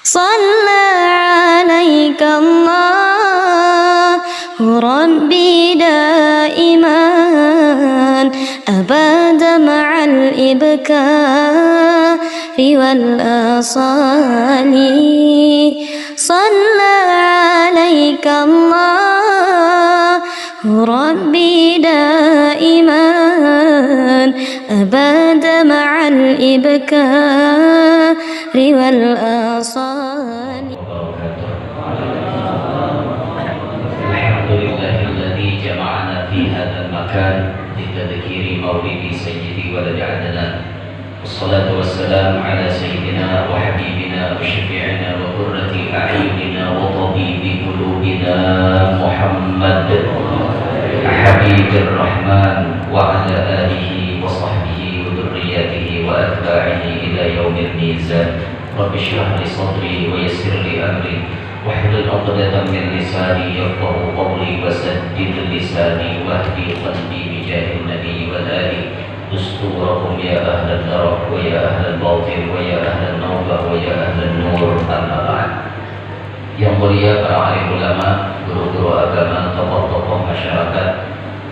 صلى عليك الله ربي دائما أبد مع الإبكار والآصال صلى عليك الله ربي دائما أبد مع الإبكار والآصال. الحمد لله الذي جمعنا في هذا المكان لتذكير مولد سيدي ولد عدنان، والصلاة والسلام على سيدنا وحبيبنا وشفيعنا وقرة أعيننا وطبيب قلوبنا محمد حبيب الرحمن وعلى آله وصحبه وذرياته وأتباعه إلى يوم الميزان. رب اشرح لي صدري ويسر لي أمري واحلل عقدة من لساني يفقهوا قولي وسدد لساني واهدي قلبي بجاه النبي والآل. دستوركم يا أهل الدرب ويا أهل الباطل ويا أهل النوبة ويا أهل النور. أما بعد. Yang mulia para alim ulama, guru-guru agama, tokoh-tokoh masyarakat,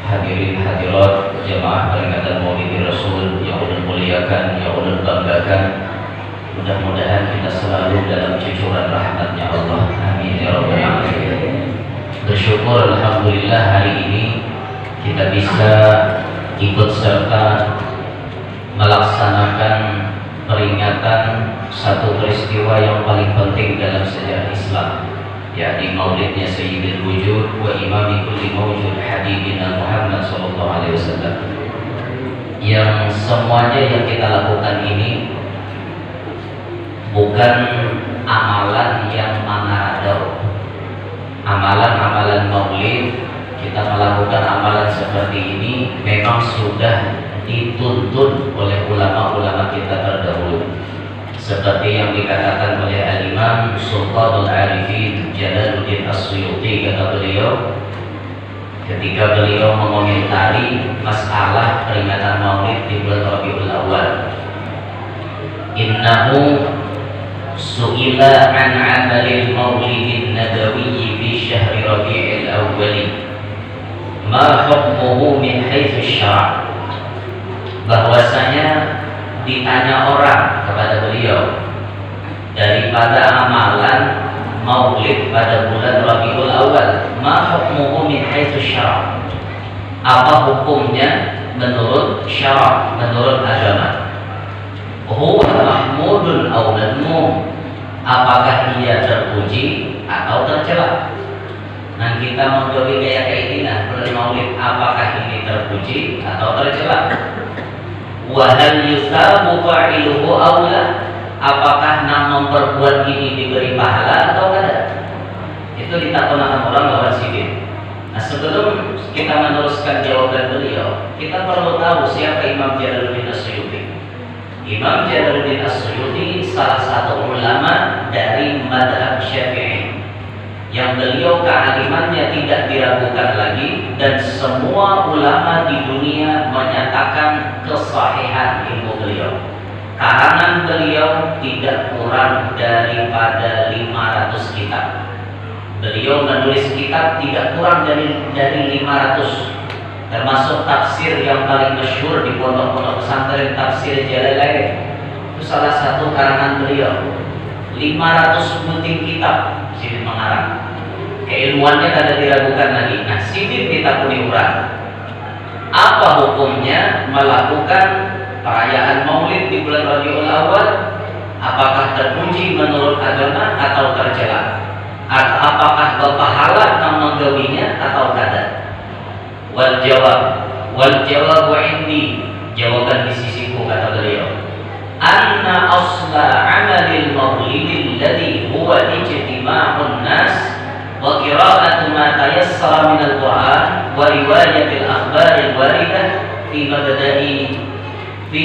hadirin hadirat jemaah peringatan Maulid Rasul yang ulun muliakan, yang ulun banggakan. Mudah-mudahan kita selalu dalam cucuran rahmatnya Allah. Amin ya rabbal alamin. Bersyukur alhamdulillah hari ini kita bisa ikut serta melaksanakan peringatan satu peristiwa yang paling penting dalam sejarah Islam, yakni maulidnya Sayyidul Wujud wa Imami kulli mawjud Habibina Muhammad sallallahu alaihi wasallam. Yang semuanya yang kita lakukan ini bukan amalan yang manado. Amalan-amalan maulid, kita melakukan amalan seperti ini memang sudah dituntun oleh ulama-ulama kita terdahulu, seperti yang dikatakan oleh Al-Imam Sultanul Arifin Jalaluddin As-Suyuti. Kata beliau ketika beliau mengomentari masalah peringatan maulid di bulan Rabiul Awal, innahu su'ila an amalil maulidin nabawiyyi fi syahri Rabiul Awal ma hukmuhu min haitsu syara'. Bahwasanya ditanya orang kepada beliau daripada amalan maulid pada bulan Rabiul Awal, ma hukmuhu min haitsu syara', apa hukumnya menurut syara', menurut agama. Huwa mahmudun aw madmum, apakah ia terpuji atau tercela. Nah, kita menjadi kayak ini, nah, bulan maulid apakah ini terpuji atau tercela? Wa hal yusabu fa'iluhu aw la, apakah nam memperbuat ini diberi pahala atau tidak? Itu ditakunakan orang lawan sidin. Nah, sebelum kita meneruskan jawaban beliau, kita perlu tahu siapa Imam Jalaluddin As-Suyuti. Imam Jalaluddin As-Suyuti salah satu ulama dari madhab Syafi'i yang beliau kealimannya tidak diragukan lagi, dan semua ulama di dunia menyatakan kesahihan ilmu beliau. Karangan beliau tidak kurang daripada 500 kitab. Beliau menulis kitab tidak kurang dari 500, termasuk tafsir yang paling masyhur di pondok-pondok pesantren, tafsir Jalalain. Itu salah satu karangan beliau. 500 butir kitab sini mengarang. Keilmuannya tidak diragukan lagi. Nah, sidin ditakuni urang. Apa hukumnya melakukan perayaan maulid di bulan Rabiul Awal? Apakah terpuji menurut agama atau tercela? Apakah berpahala yang menggawinya atau tidak? Wal jawab indi, jawaban di sisiku, kata beliau, anna asla amalil maulidil ladhi huwa ijtima'un nas wa qira'atu ma tayassara minal Qur'an wa riwayatil akhbaril waridah fi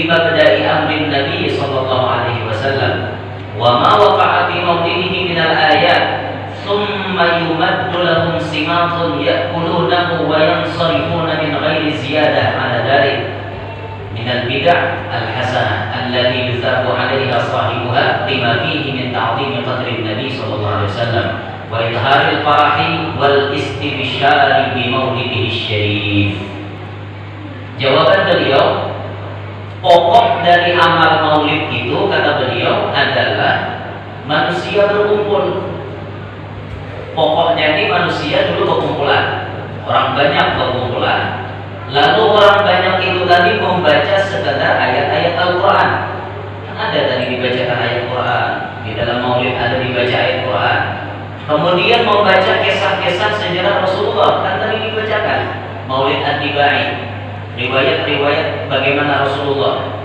mabda'i amrin Nabi sallallahu alaihi wasallam wa ma waqa'a fi mawdidihi minal ayat thumma yumaddu lahum simatun ya'kulunahu wa yansarifuna min ghairi ziyadah ala dhalik min minal bid'ah al-hasanah allati yuthabu 'alaiha sahibuha lima fihi min ta'dhim qadri Nabi sallallahu alaihi wasallam wa idharil farahi wal istibsyari bi maulidihi syarif. Jawaban beliau, pokok dari amal maulid itu, kata beliau, adalah manusia berkumpul. Pokoknya ini manusia dulu berkumpulan, orang banyak berkumpulan. Lalu orang banyak itu tadi membaca sekedar ayat-ayat Al-Quran. Ada tadi dibacakan ayat Quran, di dalam maulid ada dibaca ayat Quran. Kemudian membaca kisah-kisah sejarah Rasulullah, kan tadi dibacakan maulid Ad-Dibai, riwayat-riwayat bagaimana Rasulullah.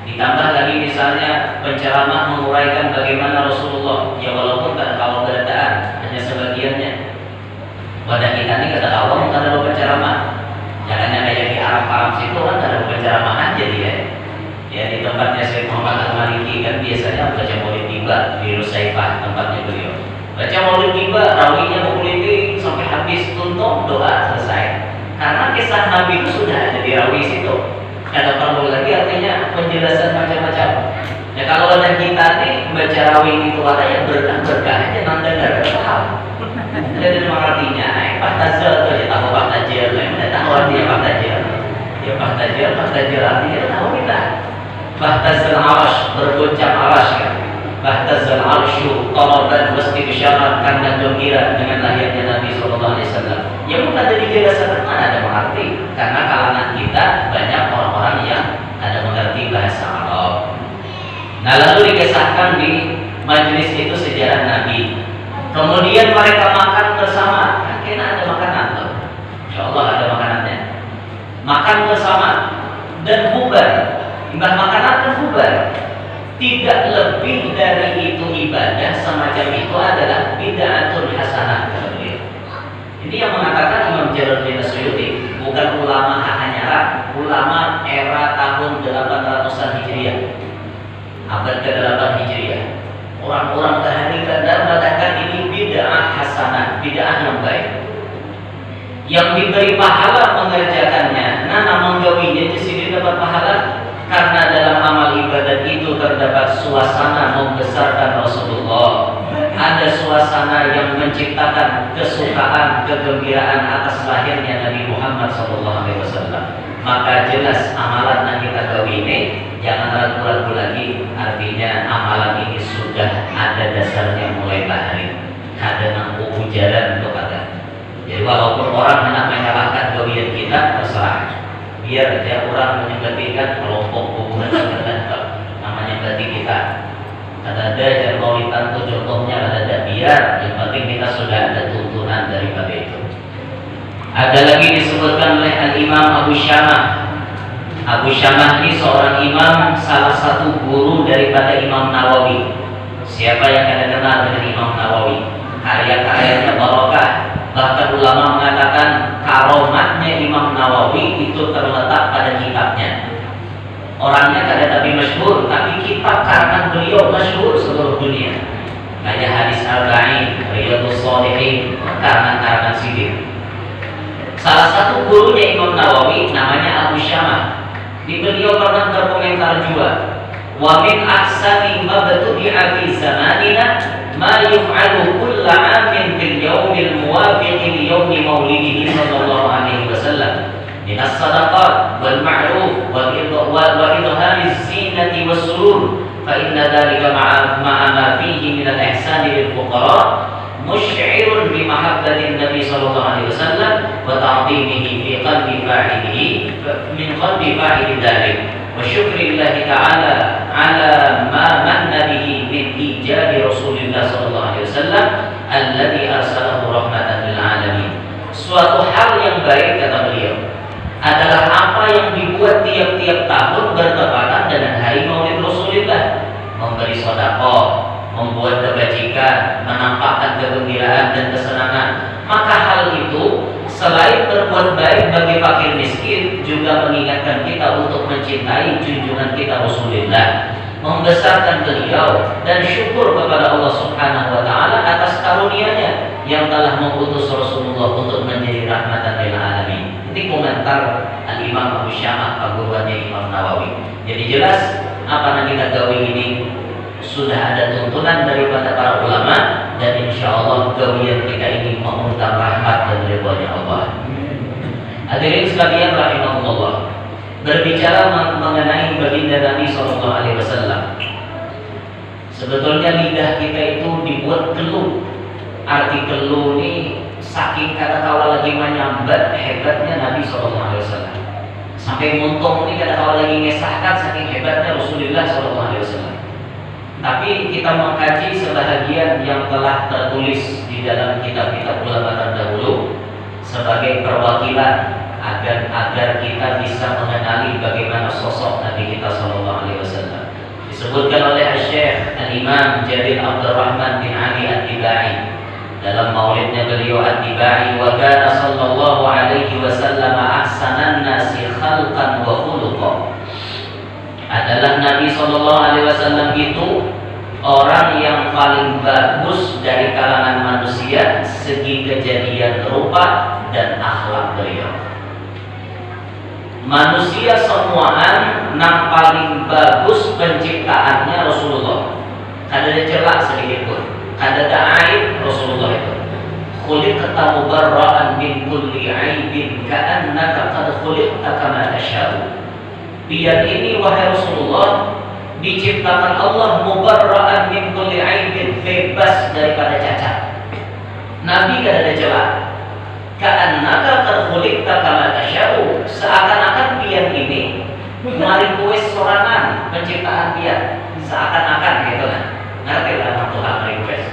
Ditambah lagi misalnya penceramah menguraikan bagaimana Rasulullah, ya walaupun kalau keadaan hanya sebagiannya. Wadah kita ini kata awam kan ada penceramah, jangannya kayak di Arab situ kan ada penceramahan jadi ya. Ya di tempatnya Syekh Muhammad Al-Maliki kan biasanya baca maulid tiba di Rusaifah tempatnya beliau. Baca maulid tiba, rawinya berkeliling sampai habis tuntung doa selesai. Karena kisah Nabi itu sudah ada di rawi situ. Ada perlu lagi artinya penjelasan macam-macam. Ya kalau ada kita nih baca rawi itu katanya berkah aja nanti nggak paham. Jadi memang artinya, Pak Tajil tuh ya tahu Pak Tajil, ya tahu artinya Pak Tajil. Ya Pak Tajil artinya tahu kita. Pak Tajil Arash bergoncang Arash kan. Pak Tajil Arshu tolaban mesti bisyarat karena gembira dengan lahirnya Nabi Sallallahu Alaihi Wasallam. Ya bukan ada dijelasan mana ada mengerti, karena kalangan kita banyak orang-orang yang ada mengerti bahasa Arab. Nah lalu dikisahkan di majelis itu sejarah Nabi. Kemudian mereka makan bersama. Akhirnya ada makanan tuh. Insya Allah ada makanannya. Makan bersama dan bubar. Imbah makanan dan bubar. Tidak lebih dari itu ibadah semacam itu adalah bid'atul hasanah. Ini yang mengatakan Imam Jalaluddin As-Suyuti, bukan ulama Hanyara, ulama era tahun 800-an Hijriah, abad ke-8 Hijriah. Orang-orang tahri dan mengatakan ini bid'ah hasanah, bid'ah yang baik, yang diberi pahala mengerjakannya. Nah, menggawinya di sini dapat pahala karena dalam amal ibadat itu terdapat suasana membesarkan Rasulullah. Ada suasana yang menciptakan kesukaan, kegembiraan atas lahirnya Nabi Muhammad SAW. Maka jelas amalan yang kita gawi ini jangan ragu-ragu lagi. Artinya amalan ini sudah ada dasarnya mulai bahari. Ada nampu ujaran untuk ada. Jadi walaupun orang hendak menyalahkan gawian kita, terserah. Biar aja orang menyebabkan kelompok hubungan tertentu namanya berarti kita. Ada dan maulidan itu contohnya ada biar yang penting kita sudah ada tuntunan daripada itu. Ada lagi disebutkan oleh Al-Imam Abu Syamah. Abu Syamah ini seorang imam, salah satu guru daripada Imam Nawawi. Siapa yang ada kenal dengan Imam Nawawi? Karya-karyanya barokah. Bahkan ulama mengatakan karomatnya Imam Nawawi itu terletak pada kitabnya. Orangnya kada tapi masyhur, tapi kitab karangan beliau masyhur seluruh dunia. Kayak hadis Arba'in, Riyadhus Shalihin, karangan-karangan sidir. Salah satu gurunya Imam Nawawi namanya Abu Syamah. Di beliau pernah berkomentar juga, wa min ahsani ma batu'a fi zamanina ma yuf'alu kulla 'amin fil yawmil muwafiq li yawmi maulidihi sallallahu alaihi wasallam. من الصدقات والمعروف وإظهار الزينة والسرور فإن ذلك مع ما فيه من الإحسان للفقراء مشعر بمحبة النبي صلى الله عليه وسلم وتعظيمه في قلب فاعله من قلب فاعل ذلك وشكر الله تعالى على ما من به من إيجاد رسول الله صلى الله عليه وسلم الذي أرسله رحمة للعالمين. Suatu hal yang baik, kata beliau, adalah apa yang dibuat tiap-tiap tahun bertepatan dengan hari Maulid Rasulullah. Memberi sedekah, membuat kebajikan, menampakkan kegembiraan dan kesenangan. Maka hal itu selain berbuat baik bagi fakir miskin, juga mengingatkan kita untuk mencintai junjungan kita Rasulullah, membesarkan beliau dan syukur kepada Allah Subhanahu wa taala atas karunia-Nya yang telah mengutus Rasulullah untuk menjadi rahmatan lil alamin. Ini komentar Al-Imam Imam Abu Syamah, paguruannya Imam Nawawi. Jadi jelas apa yang kita gawe ini sudah ada tuntunan daripada para ulama, dan insya Allah gawian kita ini mengundang rahmat dan ridhonya Allah. Hadirin sekalian rahimahumullah, berbicara mengenai baginda Nabi SAW, sebetulnya lidah kita itu dibuat keluh. Arti keluh ini saking kala lagi menyambat hebatnya Nabi SAW, sampai muntung ini kala lagi ngesahkan saking hebatnya Rasulullah SAW. Tapi kita mengkaji sebahagian yang telah tertulis di dalam kitab-kitab ulama terdahulu sebagai perwakilan agar kita bisa mengenali bagaimana sosok Nabi kita SAW. Disebutkan oleh Syekh Al-Imam Jalil Abdul Rahman bin Ali At-Tibai dalam maulidnya beliau At-Tibai, wa kana sallallahu alaihi wasallam ahsanan nasi khalqan wa khuluqan. Adalah Nabi sallallahu alaihi wasallam itu orang yang paling bagus dari kalangan manusia segi kejadian rupa dan akhlak beliau. Manusia semuaan nang paling bagus penciptaannya Rasulullah. Kada ada celah sedikit pun, kada ada aib Rasulullah itu. Khuliqta mubarra'an min kulli aibin ka'annaka qad khuliqta kama tasya'u. Biar ini wahai Rasulullah diciptakan Allah mubarra'an min kulli aibin, bebas daripada cacat. Nabi kada ada celah. Ka'annaka qad khuliqta kama tasya'u, seakan-akan pian ini mari kuis sorangan penciptaan pian, seakan-akan gitu kan. Ngerti lah orang Tuhan mari kuis.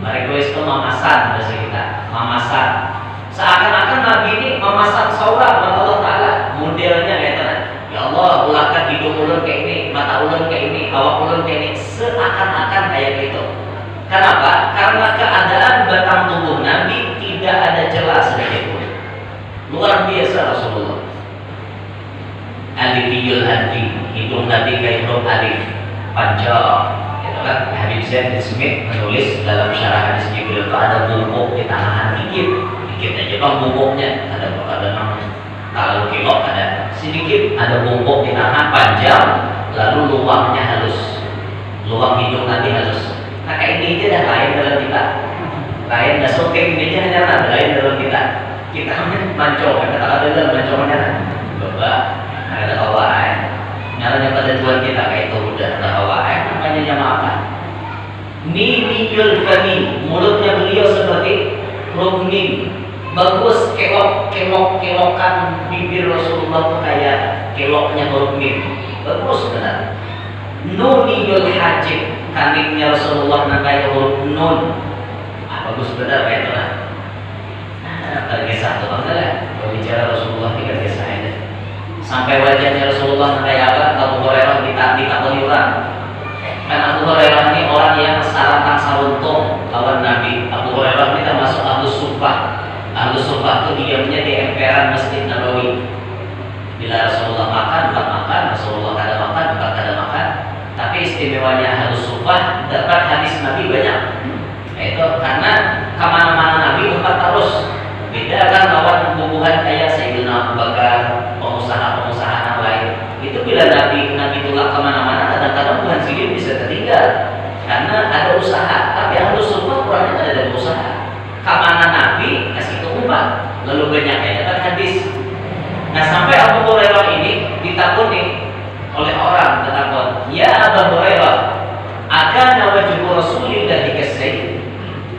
Mari kuis itu mamasan bahasa kita, mamasan. Seakan-akan Nabi ini memasak saurang oleh Allah Ta'ala, modelnya kayak gitu. Ya Allah, ulahkan hidung ulun kayak ini, mata ulun kayak ini, awak ulun kayak ini, seakan-akan kayak gitu. Kenapa? Karena keadaan batang tubuh Nabi tidak ada celah sedikit pun. Luar biasa Rasulullah. Alifiyul hadi, hidung Nabi kayak huruf alif, panjang. Itu kan Habib Zain Smith menulis dalam syarah hadis Jibril itu ada bungkuk di tangan dikit aja bang bungkuknya, ada kalau kilo ada sedikit, ada bungkuk di tangan panjang, lalu luangnya halus, luang hidung Nabi halus. Nah kayak ini aja dah lain dalam kita, lain dah soking ini aja nyata, lain dalam kita. Kita mancong, kata dalam mancongnya, coba ada hawa nyalanya pada Tuhan kita kayak itu udah ada hawa makanya nyama apa? Mimiyul kami, mulutnya beliau seperti rukmin, bagus kelokan bibir Rasulullah tuh kayak keloknya rukmin, bagus benar. Nuniyul hajib, kaningnya Rasulullah nah kayak huruf nun, bagus benar kayak itu lah. Tergesah tuh bangga berbicara Rasulullah tidak gesah aja. Sampai wajahnya Rasulullah kayak apa? Abu Hurairah ditakoni orang. Kan Abu Hurairah ini orang yang saratan saruntung lawan Nabi. Abu Hurairah ini termasuk Ahlus Suffah. Ahlus Suffah itu diamnya di emperan Masjid Nabawi. Bila Rasulullah makan, bukan makan. Rasulullah kada makan, bukan kada makan. Tapi istimewanya Ahlus Suffah dapat hadis Nabi banyak. Itu karena kemana-mana Nabi umpat terus. Beda kan lawan hubungan kayak Sayyidina Abu Bakar, pengusaha-pengusaha yang lain. Itu bila Nabi tulak kemana-mana, kadang-kadang bukan sedikit bisa tertinggal karena ada usaha. Tapi Ahlus Suffah kurangnya tidak ada usaha. Kemana Nabi kasih umpat, lalu banyak yang dapat hadis. Nah sampai Abu Hurairah ini ditakuni oleh orang tetakut, ya Abu Hurairah, akana wajhu Rasulillah dikasih.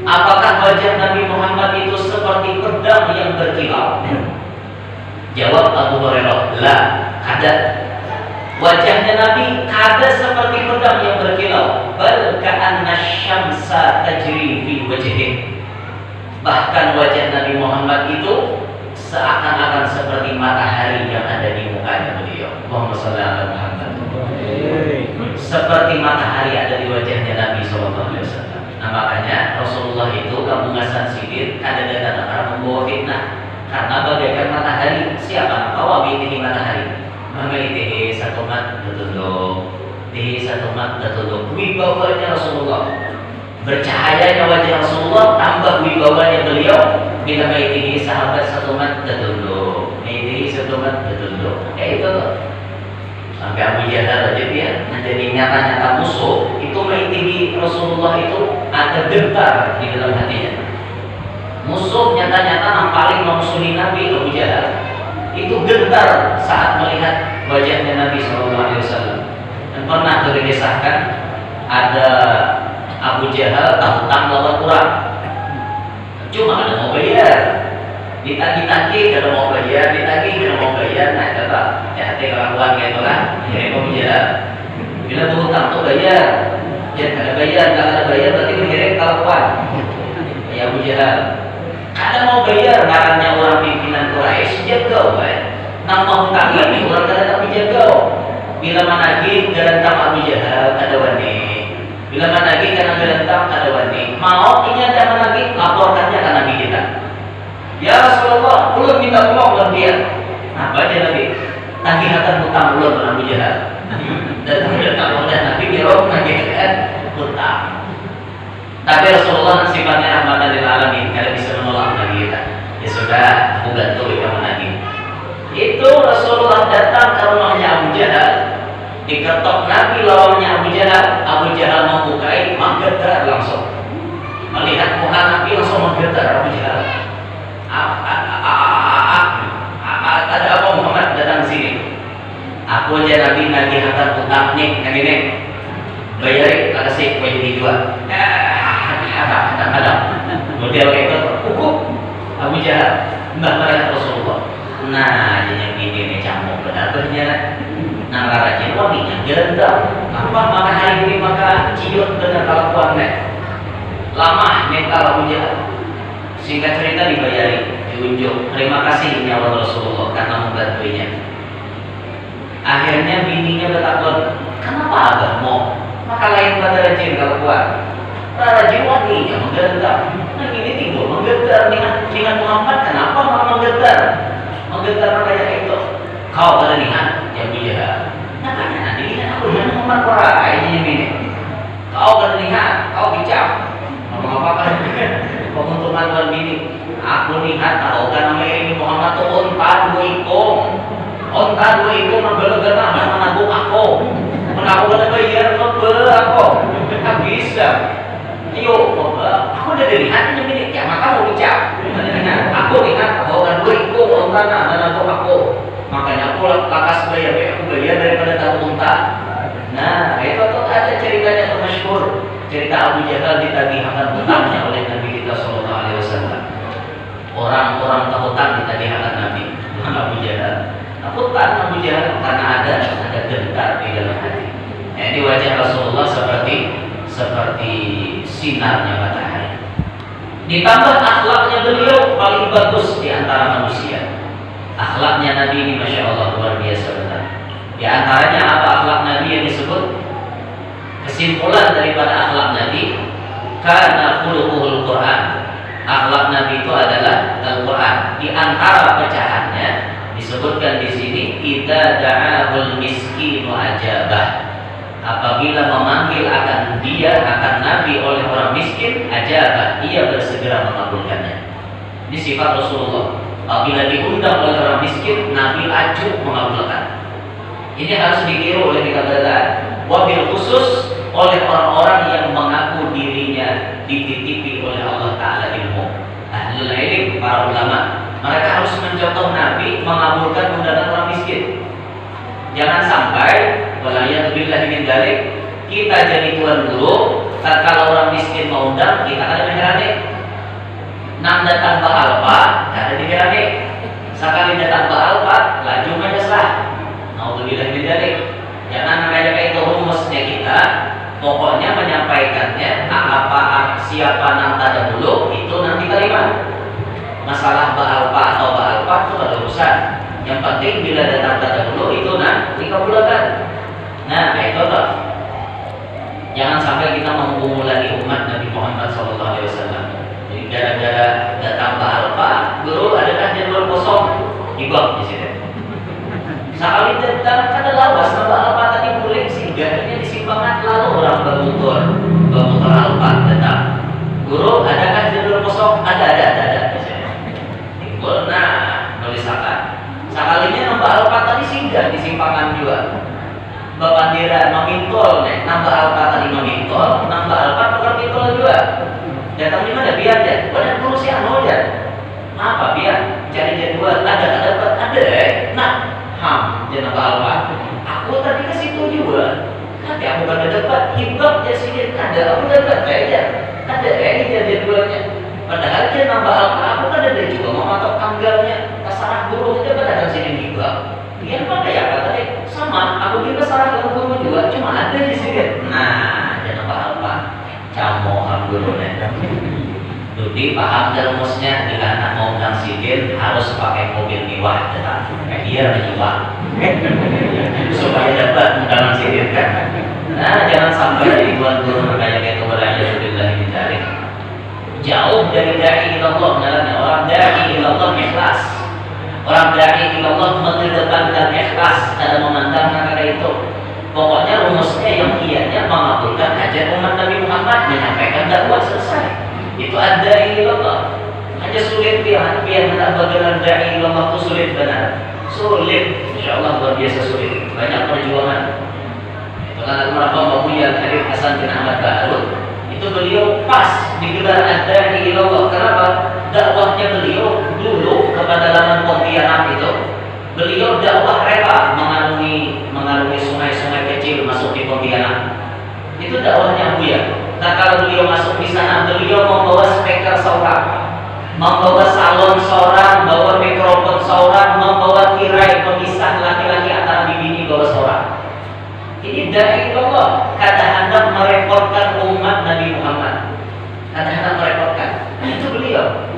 Apakah wajah Nabi Muhammad itu seperti pedang yang berkilau? Jawab Abu Hurairah, la, kada. Wajahnya Nabi kada seperti pedang yang berkilau, bal ka'anna syamsa tajri fi wajhihi. Bahkan wajah Nabi Muhammad itu seakan-akan seperti matahari yang ada di mukanya beliau. Allahumma shalli ala Muhammad. Seperti matahari ada di wajahnya Nabi SAW. Nah makanya Rasulullah itu kabungasan sidir kadang-kadang orang membawa fitnah karena bagaikan matahari. Siapa bawa ini matahari? Memiliki satu mat tertunduk, di satu mat tertunduk. Wibawanya Rasulullah, bercahayanya wajah Rasulullah tambah wibawanya beliau. Bila memiliki sahabat satu mat tertunduk, memiliki sedoman betul. Kayak itu tuh. Sampai Abu Jahal aja dia menjadi nyata-nyata musuh itu mengintimi Rasulullah itu ada gentar di dalam hatinya. Musuh nyata-nyata yang paling memusuhi Nabi Abu Jahal itu gentar saat melihat wajahnya Nabi SAW. Dan pernah terkisahkan ada Abu Jahal hutang lawan orang, cuma ada mau bayar, ditagih-tagih kalau mau bayar, ditagih kalau mau bayar, nah coba hati kelakuan gitu lah. Jadi Abu Jahal bila berhutang tuh bayar, ya kalau ada bayar berarti mengirim kelakuan. Ya Abu Jahal ada mau bayar, ngarannya orang pimpinan Quraisy jago, nama hutang ini orang kada tapi jago. Bila managi garantang Abu Jahal kada wani, bila managi karena garantang kada wani, mau ini ada managi laporkannya ke Nabi kita. Ya Rasulullah, ulun minta tolong lawan dia. Apa aja Nabi? Tagihatan hutang ulun Abu Jahal. Dan datang oleh Nabi Birok menagihkan hutang. Tapi Rasulullah sifatnya rahmatan lil alamin, kalau bisa menolak Nabi kita. Ya sudah, aku bantu kamu lagi. Itu Rasulullah datang ke rumahnya Abu Jahal, diketok Nabi lawannya Abu Jahal membukai, menggetar langsung. Melihat muka Nabi langsung menggetar Abu Jahal. Ada apa Muhammad datang sini? Aku aja Nabi nagihkan hutang nih, bayarin kasih kue jadi dua. Ada model itu hukum Abu Jahal mbah mereka Rasulullah. Nah yang ini nih camuk benar-benar nah rajin wanginya gendam apa maka hari ini maka ciut dengan kelakuannya lama mental Abu Jahal. Singkat cerita dibayari, diunjuk terima kasih nyawa Rasulullah karena membantuinya. Akhirnya bininya bertakon, kenapa abah mau? Maka lain pada rajin kelakuan. Rajin wanginya menggentar. Nah ini timbul menggentar dengan Muhammad. Kenapa malah menggentar? Menggentar kayak itu. Kau pada lihat yang dia. Makanya nanti lihat aku dengan Muhammad Quran ini. Kau pada lihat, kau bicara. Ngomong apa kan? Keuntungan buat bini. Aku lihat tahu kan namanya Muhammad tuh onta dua ikong. Onta dua ikong ngebelegana mana nabung aku. Menaku pada bayar aku. Tak bisa. Ayo, aku udah dari hati milik ya, maka mau bicara. Aku ingat bahwa kan gue ikut onta dan aku. Makanya aku lakas bayar, aku bayar daripada tahu unta. Nah, itu tuh ada ceritanya tuh masyhur. Cerita Abu Jahal ditagihkan hutangnya oleh Nabi kita Sallallahu Alaihi Wasallam. Orang-orang hutang ditagihkan Nabi Abu Jahal. Hutang Abu Jahal karena ada gentar di dalam hati. Nah, ini wajah Rasulullah seperti sinarnya matahari. Ditambah akhlaknya beliau paling bagus di antara manusia. Akhlaknya Nabi ini Masya Allah luar biasa benar. Di antaranya apa akhlak Nabi yang disebut? Kesimpulan daripada akhlak Nabi, karena khuluquhul Quran. Akhlak Nabi itu adalah Al-Quran. Di antara pecahannya disebutkan di sini, idza da'ahul miskinu ajabah. Apabila memanggil akan Nabi oleh orang miskin, ajabah, ia bersegera mengabulkannya. Ini sifat Rasulullah. Apabila diundang oleh orang miskin, Nabi acuh mengabulkan. Ini harus ditiru oleh dikatakan wabil khusus oleh orang-orang yang mengaku dirinya dititipi oleh Allah Ta'ala ilmu. Ahlul ilm, para ulama, mereka harus mencontoh Nabi mengabulkan undangan orang miskin. Jangan sampai walayatubillah min dzalik kita jadi tuan guru, tatkala orang miskin mau undang kita kada mengerane. Nang datang ke alpa, kada dikerane. Sekali datang ke alpa, laju menyeslah. Naudzubillah min dzalik. Jangan kayak itu rumusnya kita. Pokoknya menyampaikannya apa siapa nang tada dulu itu nanti terima. Masalah alpa atau alpa itu ada urusan. Yang penting bila datang pada dulu itu dikabulkan. Nah, itu toh. Jangan sampai kita menggumulkan umat Nabi Muhammad SAW. Jadi gara-gara datang ke alpa, guru adakah jadwal kosong? Ibak di sini. Sekali datang kada lawas nama alpa tadi boleh singgahnya di simpangan lalu orang bermutur alpa datang. Guru adakah jadwal kosong? Ada di sini. Timbul nulis akan. Sekalinya Bapak Dira memintol nih, nambah alpa tadi memintol, nambah alpa tukar mintol juga. Datang di mana biar ya? Banyak guru si anu ya. Apa biar cari jadwal ada. Nah, jangan nambah alpa. Aku tadi ke situ juga. Nanti aku kan dapat hibab jadi ada aku dapat aja. Ada ini jadwalnya. Padahal dia nambah alpa, aku kan ada juga mau matok tanggalnya. Kasarah guru itu pada sini hibab. Dia apa ya katanya sama. Aku juga sarah guru juga, cuma ada di sini. Nah, jangan nambah alpa. Camohan gurunya. Jadi paham termusnya dengan anak mau undang sidin harus pakai mobil mewah datang. Iya mewah. Supaya dapat undangan sidin kan. Nah, jangan sampai jadi tuan guru kayak gitu berayalillah mencari. Jauh dari dai ilallah jalannya orang dai ilallah ikhlas. Orang dai ilallah mengedepankan ikhlas dalam memandang perkara itu. Pokoknya rumusnya yang ianya mengabulkan hajat umat Nabi Muhammad menyampaikan dakwah selesai. Itu ada ilallah. Hanya sulit biar hendak bagaimana dai ilallah itu sulit benar. Sulit, insyaallah luar biasa sulit. Banyak perjuangan. Karena Bapak Buya Habib Hasan bin Ahmad Baharud itu beliau pas di gelar ad-da'i ilallah. Kenapa? Dakwahnya beliau dulu kepada laman Pontianak itu beliau dakwah rela mengarungi sungai-sungai kecil masuk di Pontianak. Itu dakwahnya Buya. Nah kalau beliau masuk di sana beliau membawa speaker seorang, membawa salon seorang, bawa mikrofon seorang, membawa tirai pemisah laki-laki antara bini bawa seorang. Ini dai Allah, kata hendak merepotkan umat Nabi Muhammad. Kata hendak merepotkan. Itu beliau.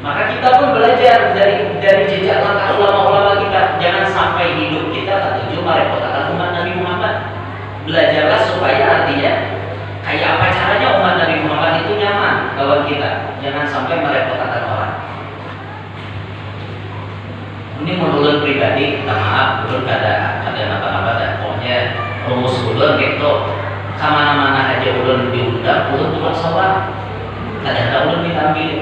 Maka kita pun belajar dari jejak langkah ulama-ulama kita. Jangan sampai hidup kita tertuju merepotkan umat Nabi Muhammad. Belajarlah supaya artinya kayak apa caranya umat Nabi Muhammad itu nyaman kawan kita. Jangan sampai merepotkan orang. Ini menurut pribadi, minta maaf, belum ada apa-apa dan pokoknya rumus ulun gitu. Kamana-mana aja ulun diundang, ulun cuma seorang. Kadang-kadang ulun diambil.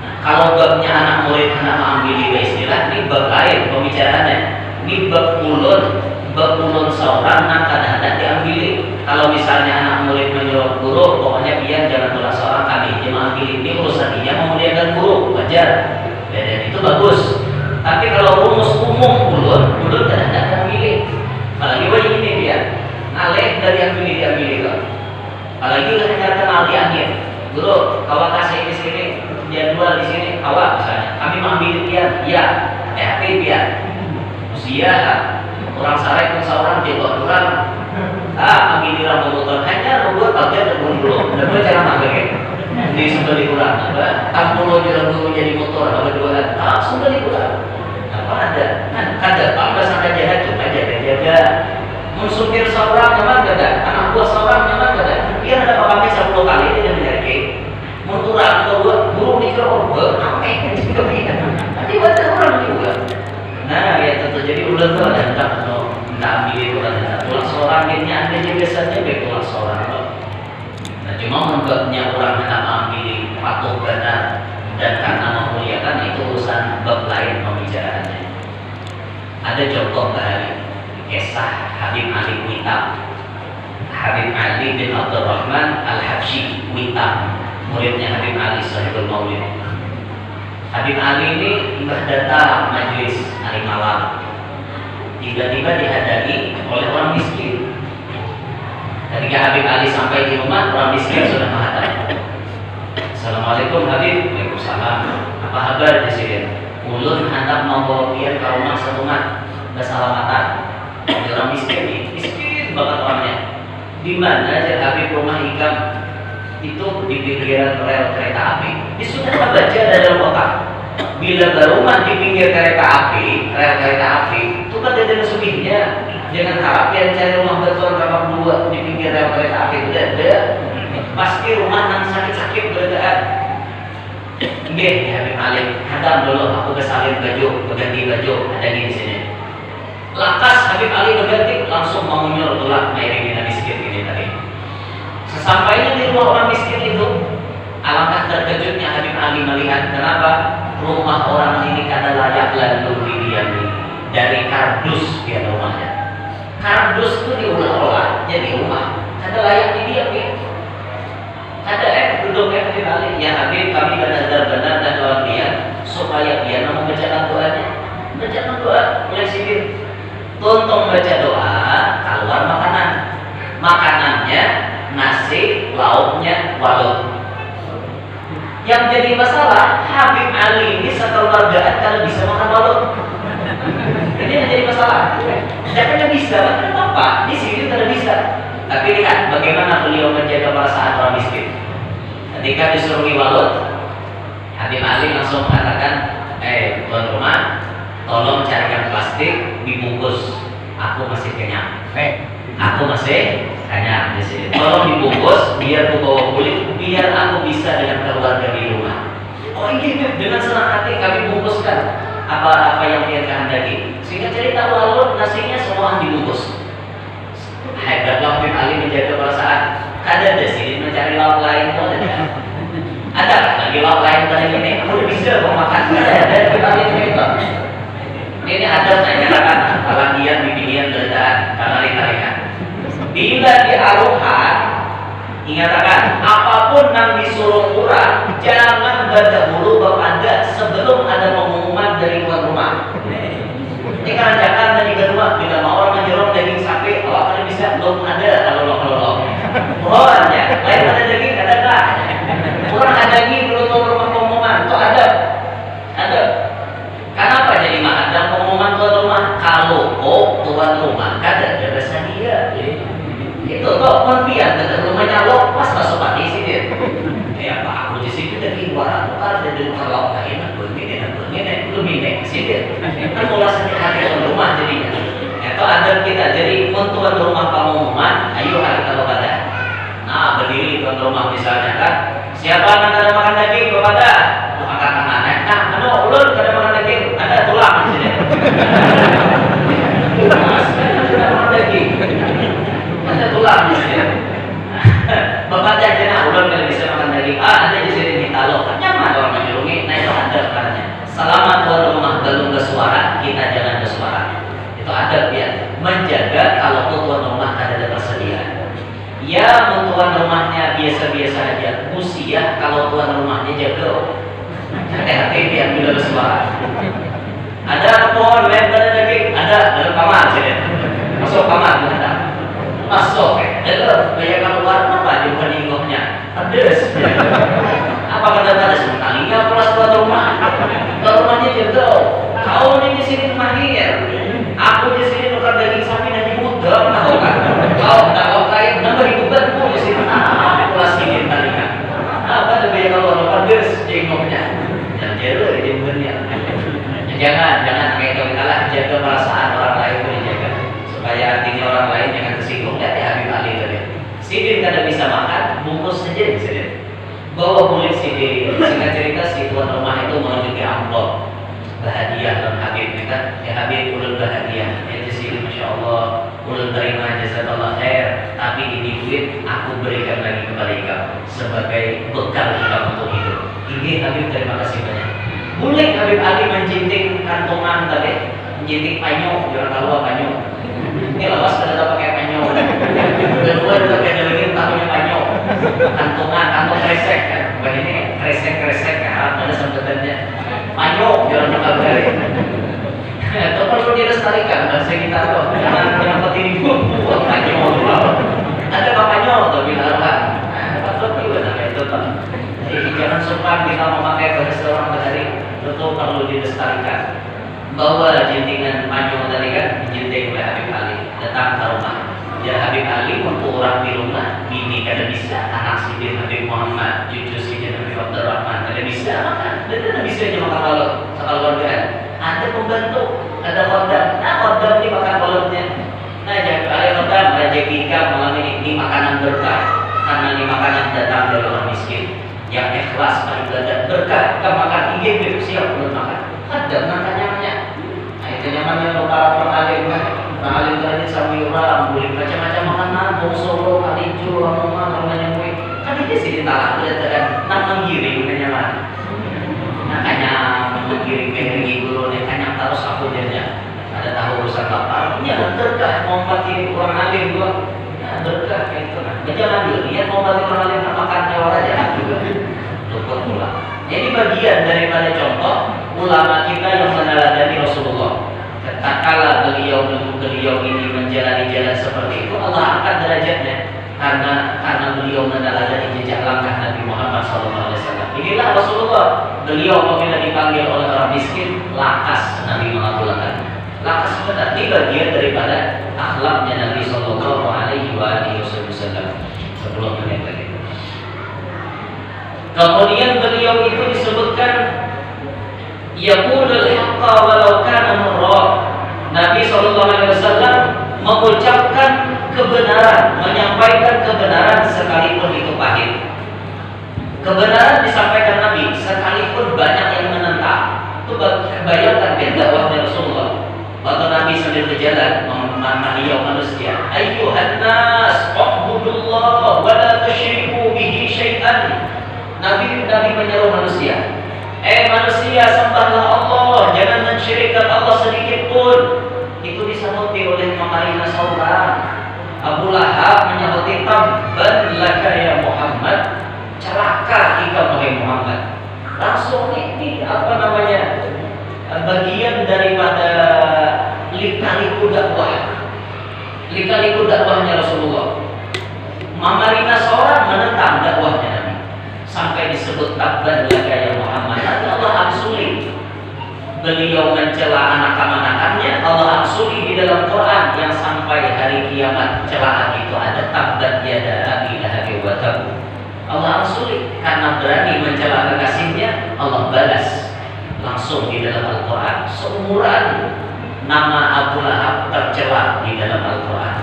Nah, kalau babnya anak murid anak ambil istilah, ini bab lain pembicaraannya. Ini bab ulun seorang, nah kadang-kadang diambil. Kalau misalnya anak murid menyuruh guru, pokoknya biar jangan tolak seorang kami, cuma ambil ini urusan dia memuliakan guru, wajar. Dan itu bagus. Tapi kalau rumus umum ulun kadang-kadang milih. Apalagi wajib ini dia ngalih dari yang pilih kok. Apalagi hanya kenal di akhir. Guru, kawan kasih di sini, jadwal di sini, kawan misalnya. Kami mengambil dia, iya, tapi biar usia orang sarai pun seorang jebak orang. Ambil di rambut motor hanya robot bagian terburu. Dapat cara makan di sembeli kurang. Tampul jalan jadi motor, apa dua sembeli kurang. Apa ada? Nah, kada apa sampai jahat cuma jaga. Mensupir seorang nyaman kada? Anak buah seorang nyaman kada? Dia ada pakai 10 kali dia menjadi. Menturang kedua guru di kerobak, apa yang juga begini? Nanti baca orang juga. Nah, ya tentu jadi ulang tuh ada tak ambil itu kan? Tulang seorang ini ada juga biasanya baik tulang seorang. Nah, cuma membuatnya orang hendak ambil patuh benar dan karena memuliakan itu urusan bab lain pembicaraannya. Ada contoh dari kisah Habib Ali Witam. Habib Ali bin Abdurrahman Al-Habsyi Witam, muridnya Habib Ali Sahibul Maulid. Habib Ali ini datang majelis hari malam. Tiba-tiba dihadiri oleh orang miskin. Ketika Habib Ali sampai di rumah, orang miskin sudah menghadap. Assalamualaikum Habib. Waalaikumsalam. Apa kabar di sini? Ulun hendak membawa dia ke rumah serumat bersalamatan. Ada orang miskin banget orangnya. Di mana aja Habib rumah Hikam itu di pinggiran rel kereta api. Dia sudah membaca dalam otak. Bila berumah di pinggir kereta api, rel kereta api, itu kan ada sugihnya. Jangan harap yang cari rumah betul berapa dua di pinggir rel kereta api itu ada. Pasti rumah yang sakit-sakit beradaan. Nggih, Habib Ali, hadam dulu aku kesalin baju, berganti baju, ada di sini. Lakas Habib Ali berganti langsung mengunyur tulak mairing Nabi miskin ini tadi. Sesampainya di rumah orang miskin itu, alangkah terkejutnya Habib Ali melihat kenapa rumah orang ini kada layak lalu didiami. Dari kardus dia rumahnya. Kardus dulu ke Habib Ali, ya Habib kami benar-benar dan lawan dia supaya dia mau bacakan doanya. Bacakan doa, mulai sipir. Tuntung baca doa, keluar makanan. Makanannya nasi, lauknya walut. Yang jadi masalah Habib Ali ini sekeluargaan kalau bisa makan walut. Ini yang jadi masalah. Jangan bisa, kenapa? Di sini tidak bisa. Tapi lihat bagaimana beliau menjaga perasaan orang miskin. Ketika disuruh walut, Habib Ali langsung mengatakan, tuan rumah, tolong carikan plastik dibungkus. Aku masih kenyang. Aku masih kenyang di sini. Tolong dibungkus, biar aku bawa kulit, biar aku bisa dengan keluarga di rumah. Oh iya, dengan senang hati kami bungkuskan apa-apa yang dia kehendaki. Sehingga cerita walut nasinya semua dibungkus. Hebatlah Habib Ali menjaga perasaan. Ada di sini mencari lauk lain pun ada lagi lauk lain pada ini. Aku bisa mau makan. Ada kita lihat itu. Ini ada menyatakan kalandian bibian berdaan karena lihat. Bila di aruhan ingatakan apapun yang disuruh kurang jangan berdahulu kepada sebelum ada pengumuman dari tuan rumah. Ini kan jangan dari rumah bila mau orang menjerong daging sapi awak kan bisa belum ada kalau ya lain ada daging ada tak kurang ada daging belum tuan rumah pengumuman itu ada kenapa jadi mah ada pengumuman tuan rumah kalau tuan rumah kada ada rasa dia itu kok konfian dan rumahnya lo pas masuk pagi sini ya pak aku di sini daging warna ada di kalau lain ini belum ini sini kan mulai sakit hati tuan rumah jadinya itu ada kita jadi tuan rumah pengumuman ayo hari kalau ada nah berdiri tuan rumah misalnya kan siapa yang kada makan daging kepada angkat tangannya nah anu ulun kada makan daging ada tulang di sini kada makan daging ada tulang di sini bapak jangan ulun kada bisa makan daging ada di sini kita lo nyaman orang menyurungi nah itu ada karena selama tuan rumah belum bersuara kita jangan bersuara itu ada ya menjaga kalau tuan rumah ada persediaan ya tuan rumahnya biasa-biasa aja usia kalau tuan rumahnya jaga hati-hati dia bila bersuara ada pohon lain daging ada dalam kamar sini masuk kamar ada masuk ada banyak keluar apa di peninggohnya pedes apa kata-kata sementara pulas tuan rumah rumahnya juga kau ini di sini mahir aku di sini tukar daging sapi dan dibutuh tahu kan kau tak kau kaya nambah dibutuh pun di sini pulas ini tadi kan apa ada banyak kalau pedes jengoknya dan jero di jengoknya jangan kayak kau kalah jaga perasaan orang lain pun dijaga supaya hatinya orang lain jangan tersinggung lihat ya Habib Ali tadi sidin kada bisa makan bungkus saja di sini bawa kulit sidin singkat cerita si tuan rumah itu menunjuki amplop bahagia dan Habib kan ya Habib ulun bahagia ya di sini masya Allah ulun terima jazakallah khair tapi ini duit aku berikan lagi kepada kau sebagai bekal kita untuk hidup ini Habib terima kasih banyak boleh Habib Ali menjinting kantongan tadi menjinting panyo jangan tahu apa panyo ini lawas kada pakai panyo kedua juga kada lagi tahunya panyo kantong kresek kan bukan ini kresek kan ada sambutannya panyo jangan lupa beri itu perlu dilestarikan bahasa kita tuh jangan petini buat panyo ada apa panyo tuh bilang patut juga namanya itu tuh jadi jangan sumpan kita memakai bahasa orang tadi itu perlu dilestarikan bahwa jintingan panyo tadi kan dijinting oleh Habib Ali datang ke rumah ya Habib Ali untuk orang di rumah bini kada bisa anak sidin Habib Muhammad cucu sidin Habib Abdurrahman kada bisa makan dan kada bisa aja makan balot sekeluargaan ada pembantu ada kodam nah kodam ini makan balotnya nah jangan kalian kodam rezeki malam ini makanan berkah karena ini makanan datang dari orang miskin yang ikhlas beribadah berkah kita makan ingin siap belum makan ada makannya nah itu nyamannya para pengalim kan alim tadi samira boleh macam-macam makanan bau solo kalijo aroma namanya kue kan ini sih ditolak udah terang nak menggiring nyaman makanya menggiring kering dulu nih kan yang taruh sapu jadinya ada tahu urusan lapar ya betul kah mau pakai orang alim gua berkah itu. Jangan dilihat mau balik orang lain makan lewat aja juga. Luput pula. Jadi bagian daripada contoh ulama kita yang meneladani Rasulullah. Tatkala beliau ini menjalani jalan seperti itu, Allah angkat derajatnya karena beliau meneladani jejak langkah Nabi Muhammad SAW. Inilah Rasulullah. Beliau apabila dipanggil oleh orang miskin, lakas Nabi mengabulkan. Lakas benar. Ini bagian daripada akhlaknya Nabi Sallallahu Alaihi Wasallam. 10 menit lagi. Kemudian beliau itu disebutkan yaqulul haqqa walau kana murra. Nabi sallallahu alaihi wasallam mengucapkan kebenaran, menyampaikan kebenaran sekalipun itu pahit. Kebenaran disampaikan Nabi sekalipun banyak yang menentang. Itu bayangkan dakwahnya Rasulullah. Waktu Nabi sambil berjalan mengajak manusia, ayyuhan nas, u'budullah wa la tusyriku bihi syai'an. Nabi menyeru manusia, manusia, sembahlah Allah, jangan mensyirikkan Allah sedikit pun. Itu disahuti oleh pemerintah seorang. Abu Lahab menyahuti, tabban laka ya Muhammad, celaka engkau wahai Muhammad. Langsung ini bagian daripada lika-liku dakwahnya Rasulullah. Marina seorang menentang dakwahnya Nabi sampai disebut tabban laka ya Muhammad. Nanti Allah aksuli beliau mencela anak-anakannya. Allah aksuli di dalam Quran yang sampai hari kiamat celaan itu ada tabbat yada abi lahabi wa tab. Allah aksuli karena berani mencela kekasihnya. Allah balas langsung di dalam Al-Quran. Seumuran nama Abu Lahab tercela di dalam Al-Quran.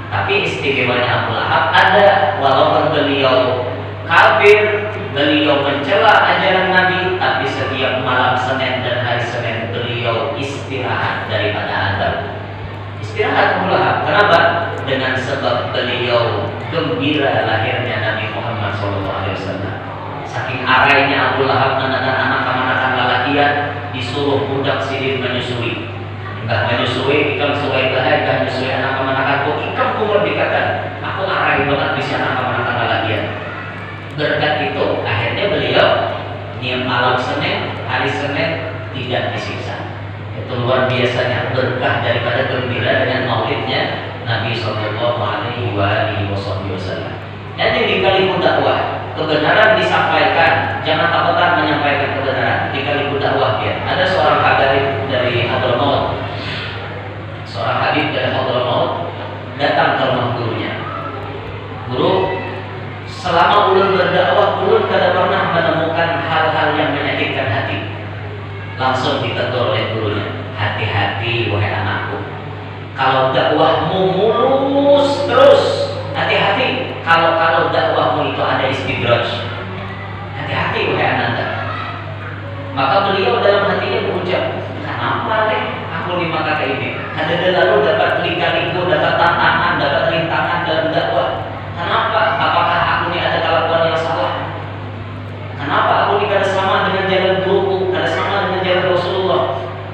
Tapi istimewanya Abu Lahab ada, walaupun beliau kafir, beliau mencela ajaran Nabi, tapi setiap malam Senin dan hari Senin beliau istirahat daripada adab. Istirahat Abu Lahab. Kenapa? Dengan sebab beliau gembira lahirnya Nabi Muhammad SAW. Saking arainya Abu Lahab menekan anak-anak lalakian, disuruh budak sidin menyusui. Enggak menyusui, ikam suai bahaya, enggak menyusui anak-anakku. Ikam kumur dikatakan, aku arai banget bisa anak-anak lalakian. Berkat itu akhirnya beliau niat malam Senin, hari Senin tidak disiksa. Itu luar biasanya berkah daripada gembira dengan maulidnya Nabi Sallallahu Alaihi Wasallam. Jadi di kalimat dakwah kebenaran disampaikan, jangan takutan menyampaikan kebenaran. Di kalimat dakwah ya. Ada seorang habib dari Hadramaut, seorang habib dari Hadramaut datang ke rumah gurunya. Guru, selama ulun berdakwah, ulun tidak pernah menemukan hal-hal yang menyakitkan hati. Langsung ditegur oleh gurunya, hati-hati wahai anakku. Kalau dakwahmu mulus terus, hati-hati. Kalau dakwahmu itu ada istidraj, hati-hati wahai ananda. Maka beliau dalam hatinya berucap, kenapa aku lima kata ini? Ada lalu dapat lika-liku, dapat tantangan, dapat rintangan dalam dakwah. Kenapa? Apakah aku ini ada kelakuan yang salah? Kenapa aku ini kada sama dengan jalan guruku, kada sama dengan jalan Rasulullah?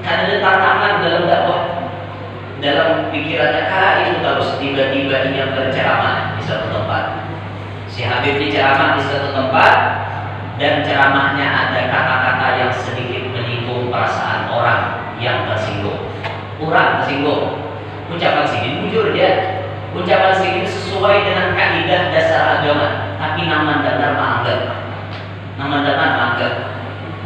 Kada ada tantangan dalam dakwah. Dalam pikirannya itu terus tiba-tiba ia berceramah di satu tempat. Si Habib ini ceramah di satu tempat dan ceramahnya ada kata-kata yang sedikit menyinggung perasaan orang yang tersinggung. Orang tersinggung. Ucapan sini jujur dia. Ucapan sini sesuai dengan kaidah dasar agama, tapi nama datar manggil. Nama datar manggil.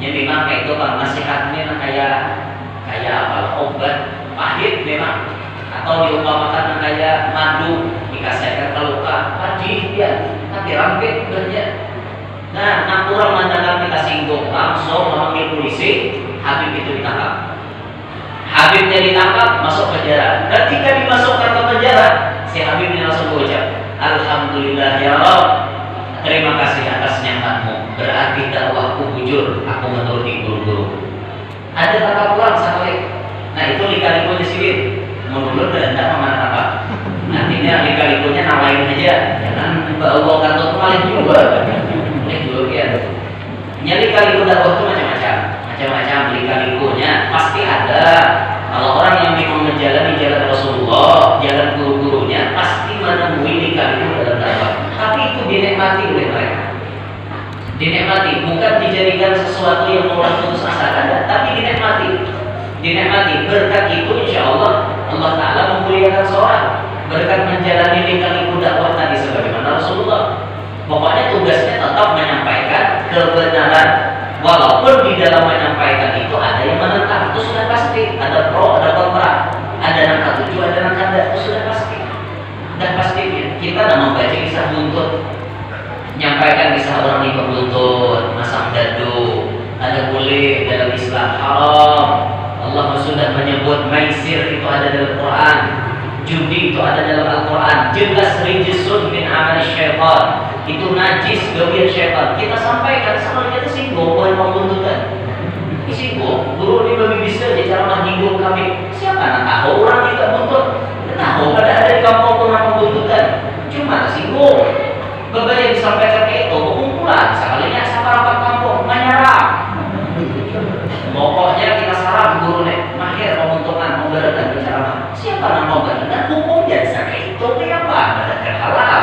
Jadi memang itu bang nasihatnya kayak apa? Obat pahit memang, atau diumpamakan kayak madu dikasihkan ke luka, pahit dia, tapi rampit benernya. Nah, orang mendengar kita singgung, langsung memanggil polisi. Habib itu ditangkap. Habibnya ditangkap, masuk penjara. Ketika dimasukkan ke penjara, si Habib ini langsung berucap, alhamdulillah ya Rabb, terima kasih atas nikmatmu. Berarti dakwahku jujur, aku menuruti guru-guru. Ada tangkap pulang sekali. Nah itu lika-likunya sih, menurut dan tidak apa. Nantinya lika-likunya nawain aja, jangan bawa kantor kemarin juga. Ini dulu ya. Lika-liku dakwah itu macam-macam lika-likunya pasti ada. Kalau orang yang memang menjalani jalan Rasulullah, jalan guru-gurunya, pasti menemui nikah itu dalam dakwah. Tapi itu dinikmati oleh mereka. Dinikmati, bukan dijadikan sesuatu yang orang putus asa ada, tapi dinikmati. Dinikmati berkat itu, insya Allah Allah Taala memuliakan seorang berkat menjalani lika-liku dakwah tadi sebagaimana Rasulullah. Pokoknya tugasnya tetap menyampaikan kebenaran, walaupun di dalam menyampaikan itu ada yang menentang, itu sudah pasti. Ada pro, ada kontra, ada nangka tujuh, ada nangka enggak, itu sudah pasti. Dan pasti kita tidak membaca kisah buntut, menyampaikan kisah orang yang berbuntut, masang dadu, ada boleh dalam Islam, haram. Allah sudah menyebut maisir itu ada dalam Quran, judi itu ada dalam Al-Quran, jelas rijsun min amal syaitan, itu najis gawian syaitan. Kita sampaikan sama kita singgung bukan pembuntutan. Singgung, guru ini bagi bisa jadi cara menyinggung kami. Siapa nak tahu orang tidak buntut? Tidak tahu pada ada di kampung pernah pembuntutan. Cuma singgung. Beberapa yang disampaikan ke itu kumpulan. Sekalinya siapa rapat kampung menyerang. Pokoknya kita saran guru nih, mahir pembuntutan, memberatkan bicara. Siapa nak mau berat? Hukum jadi sakit itu apa? Beratkan halal.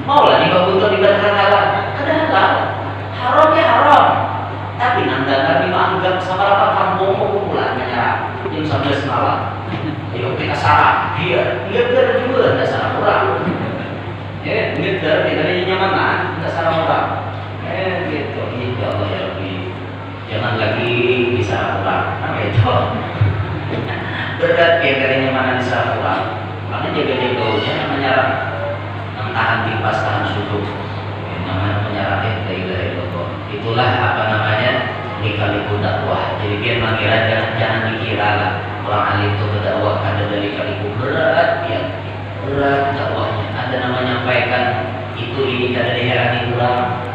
Maulah dibangun diberatkan halal. Ada halal. Haram ya haram. Tapi nanda Nabi menganggap sama rapat kampung kumpulan menyerang. Jam 11 malam. Ayo kita sarap. Dia juga ada sarap orang. Ya, ngeter kita ini nyaman, tidak sarap orang. Gitu. Ya Allah ya Rabbi. Jangan lagi bisa pulang, nah itu berat ya kayaknya mana bisa pulang. Makanya jaga-jaganya menyerang, tahan kipas, tahan suhu, namanya menyerang itu. Itulah apa namanya lika-liku dakwah. Jadi biar mengira jangan dikira lah orang alim itu berdakwah ada dari lika-liku berat ya, berat dakwahnya. Ada namanya nyampaikan itu ini ada diherani orang.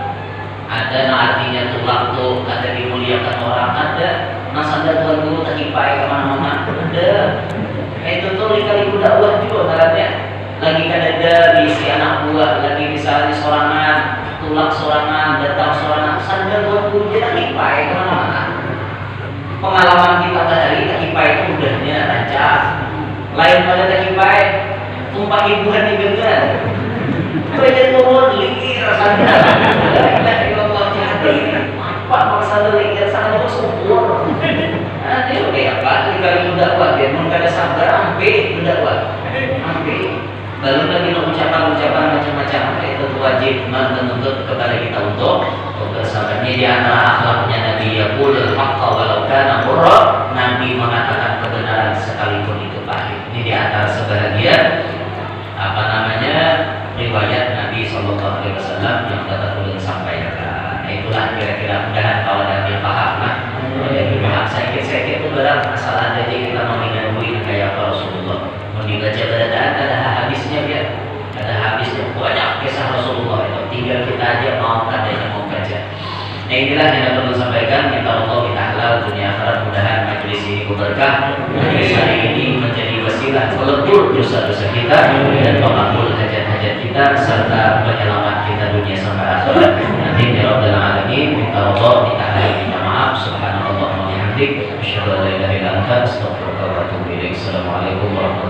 Ada artinya tulang tuh, ada dimuliakan orang, ada nasanda Tuhan Guru tak kipai kemana-mana, ada. Itu tuh lika-liku dakwah juga caranya. Lagi ada di si anak buah, lagi misalnya sorangan, tulang sorangan, datang sorangan, sanda Tuhan Guru dia tak kipai kemana-mana. Pengalaman kita hari tak kipai itu mudahnya rancang. Lain pada tak kipai, tumpah ibuan di gengan. Banyak turun likir sanda. Pak masalah lagi sangat bersyukur. Nanti oke apa? Lika-liku dakwah dia mun kada sabar ampe dakwah. Ampe. Belum lagi ucapan-ucapan macam-macam itu wajib menuntut kepada kita untuk bersabar. Ini di antara akhlaknya Nabi yaqul haqqa walau kana murra. Nabi mengatakan kebenaran sekalipun itu pahit. Ini di antara sebahagian apa namanya riwayat Nabi sallallahu alaihi wasallam yang dapat ulun sampaikan. Itulah kira-kira mudahan kalau ada yang paham lah. Yang paham sakit-sakit itu barang asal ada aja kita mengingatui kayak Rasulullah. Mau dibaca bacaan ada habisnya ya, ada habisnya banyak kisah Rasulullah itu. Tinggal kita aja mau ada yang mau baca. Nah inilah yang perlu sampaikan. Minta Allah kita halal dunia akhirat, mudahan majelis ini berkah. Majelis hari ini menjadi wasilah pelebur dosa-dosa kita dan pemakmul hajat-hajat kita serta penyelamat kita dunia sampai akhirat. Nanti ya Rabbal Alamin, minta Allah kita halal, minta maaf. Subhanallah wa bihamdik, asyhadu an la ilaha illa anta, astaghfiruka wa atubu ilaik. Assalamualaikum warahmatullahi wabarakatuh.